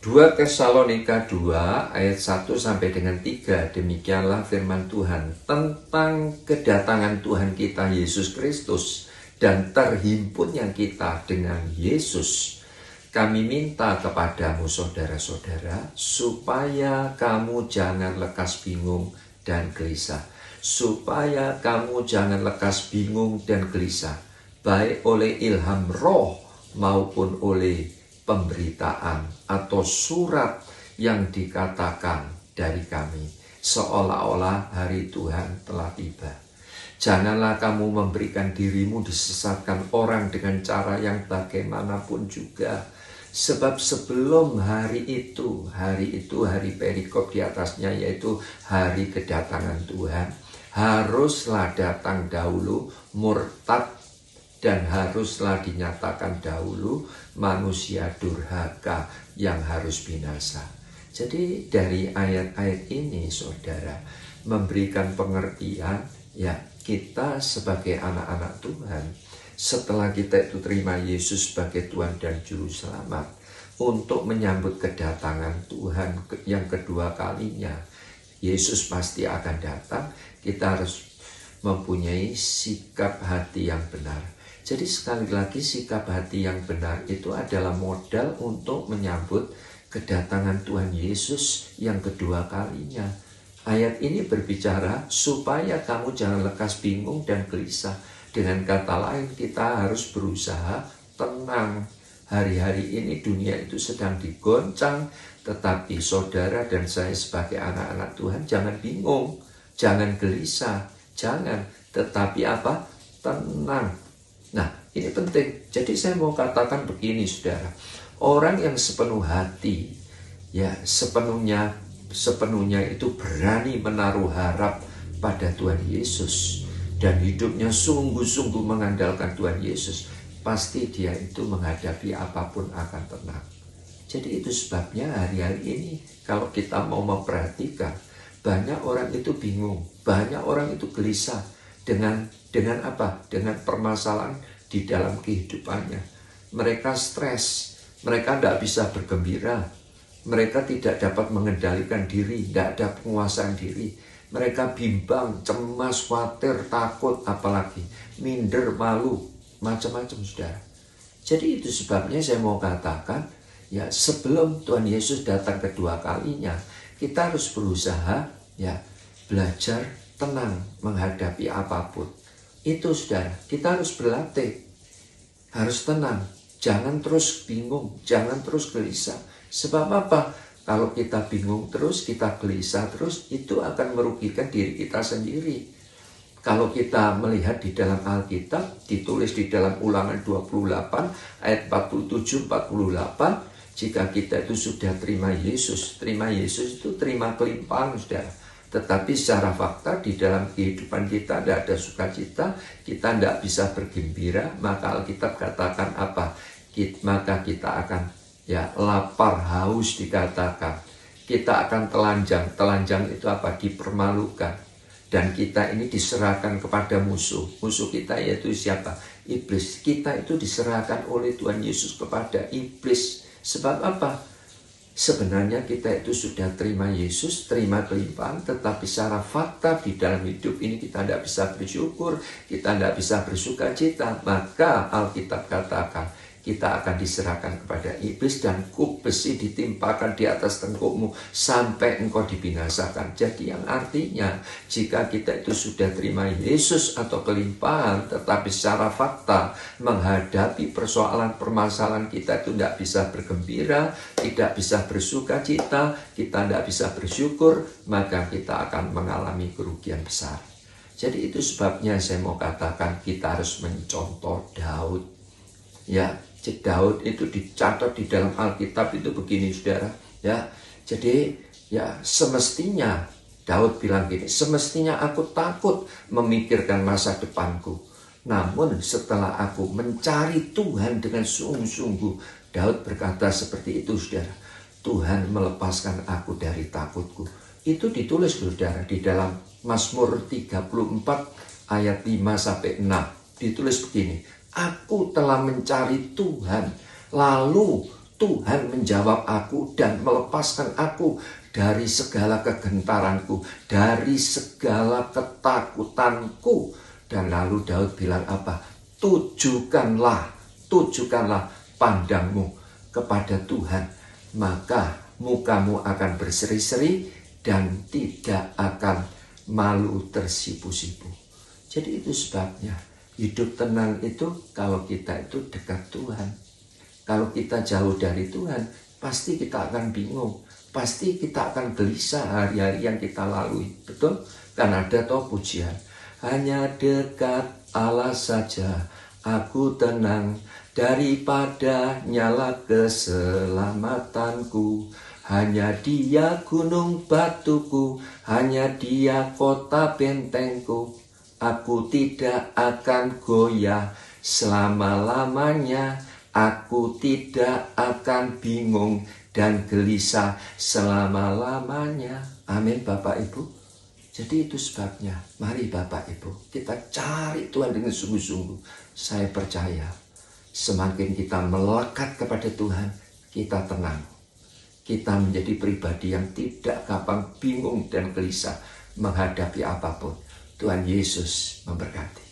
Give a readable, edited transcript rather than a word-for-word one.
2 Tesalonika 2 ayat 1 sampai dengan 3. Demikianlah firman Tuhan tentang kedatangan Tuhan kita Yesus Kristus dan terhimpunnya kita dengan Yesus. Kami minta kepadamu saudara-saudara supaya kamu jangan lekas bingung dan gelisah. Supaya kamu jangan lekas bingung dan gelisah, baik oleh ilham roh maupun oleh pemberitaan atau surat yang dikatakan dari kami, seolah-olah hari Tuhan telah tiba. Janganlah kamu memberikan dirimu disesatkan orang dengan cara yang bagaimanapun juga. Sebab sebelum hari itu hari perikop di atasnya, yaitu hari kedatangan Tuhan, haruslah datang dahulu murtad dan haruslah dinyatakan dahulu manusia durhaka yang harus binasa. Jadi dari ayat-ayat ini saudara memberikan pengertian, ya, kita sebagai anak-anak Tuhan, setelah kita itu terima Yesus sebagai Tuhan dan Juru Selamat, untuk menyambut kedatangan Tuhan yang kedua kalinya, Yesus pasti akan datang. Kita harus mempunyai sikap hati yang benar. Jadi sekali lagi sikap hati yang benar itu adalah modal untuk menyambut kedatangan Tuhan Yesus yang kedua kalinya. Ayat ini berbicara supaya kamu jangan lekas bingung dan gelisah. Dengan kata lain, kita harus berusaha tenang. Hari-hari ini dunia itu sedang digoncang, tetapi saudara dan saya sebagai anak-anak Tuhan jangan bingung, jangan gelisah, jangan. Tetapi apa? Tenang. Nah, ini penting. Jadi saya mau katakan begini, saudara. Orang yang sepenuh hati, ya sepenuhnya itu berani menaruh harap pada Tuhan Yesus dan hidupnya sungguh-sungguh mengandalkan Tuhan Yesus, pasti dia itu menghadapi apapun akan tenang. Jadi itu sebabnya hari-hari ini kalau kita mau memperhatikan, banyak orang itu bingung, banyak orang itu gelisah dengan apa? Dengan permasalahan di dalam kehidupannya. Mereka stres, mereka tidak bisa bergembira, mereka tidak dapat mengendalikan diri, tidak ada penguasaan diri. Mereka bimbang, cemas, khawatir, takut, apalagi minder, malu, macam-macam, saudara. Jadi itu sebabnya saya mau katakan, ya sebelum Tuhan Yesus datang kedua kalinya, kita harus berusaha, ya belajar tenang menghadapi apapun. Itu saudara, kita harus berlatih, harus tenang, jangan terus bingung, jangan terus gelisah. Sebab apa? Kalau kita bingung terus, kita gelisah terus, itu akan merugikan diri kita sendiri. Kalau kita melihat di dalam Alkitab, ditulis di dalam Ulangan 28 ayat 47-48, jika kita itu sudah terima Yesus itu terima kelimpahan, saudara. Tetapi secara fakta di dalam kehidupan kita tidak ada sukacita, kita tidak bisa bergembira, maka Alkitab katakan apa? Maka kita akan lapar, haus dikatakan. Kita akan telanjang. Telanjang itu apa? Dipermalukan. Dan kita ini diserahkan kepada musuh. Musuh kita yaitu siapa? Iblis. Kita itu diserahkan oleh Tuhan Yesus kepada iblis. Sebab apa? Sebenarnya kita itu sudah terima Yesus, terima kelimpahan, tetapi secara fakta di dalam hidup ini kita tidak bisa bersyukur, kita tidak bisa bersuka cita. Maka Alkitab katakan, kita akan diserahkan kepada iblis dan kuk besi ditimpakan di atas tengkukmu sampai engkau dibinasakan. Jadi yang artinya jika kita itu sudah terima Yesus atau kelimpahan, tetapi secara fakta menghadapi persoalan-permasalahan kita itu tidak bisa bergembira, tidak bisa bersuka cita, kita tidak bisa bersyukur, maka kita akan mengalami kerugian besar. Jadi itu sebabnya saya mau katakan kita harus mencontoh Daud. Ya, Daud itu dicatat di dalam Alkitab itu begini, saudara. Ya, jadi ya semestinya Daud bilang gini, semestinya aku takut memikirkan masa depanku. Namun setelah aku mencari Tuhan dengan sungguh-sungguh, Daud berkata seperti itu, saudara. Tuhan melepaskan aku dari takutku. Itu ditulis, saudara, di dalam Mazmur 34 ayat 5-6. Ditulis begini, aku telah mencari Tuhan, lalu Tuhan menjawab aku dan melepaskan aku dari segala kegentaranku, dari segala ketakutanku. Dan lalu Daud bilang apa? Tujukanlah pandangmu kepada Tuhan, maka mukamu akan berseri-seri dan tidak akan malu tersipu-sipu. Jadi itu sebabnya hidup tenang itu kalau kita itu dekat Tuhan. Kalau kita jauh dari Tuhan, pasti kita akan bingung. Pasti kita akan gelisah hari-hari yang kita lalui. Betul? Kan ada toh pujian. Hanya dekat Allah saja aku tenang, daripada nyala keselamatanku. Hanya Dia gunung batuku, hanya Dia kota bentengku. Aku tidak akan goyah selama-lamanya. Aku tidak akan bingung dan gelisah selama-lamanya. Amin Bapak Ibu. Jadi itu sebabnya, mari Bapak Ibu, kita cari Tuhan dengan sungguh-sungguh. Saya percaya, semakin kita melekat kepada Tuhan, kita tenang. Kita menjadi pribadi yang tidak gampang bingung dan gelisah menghadapi apapun. Tuhan Yesus memberkati.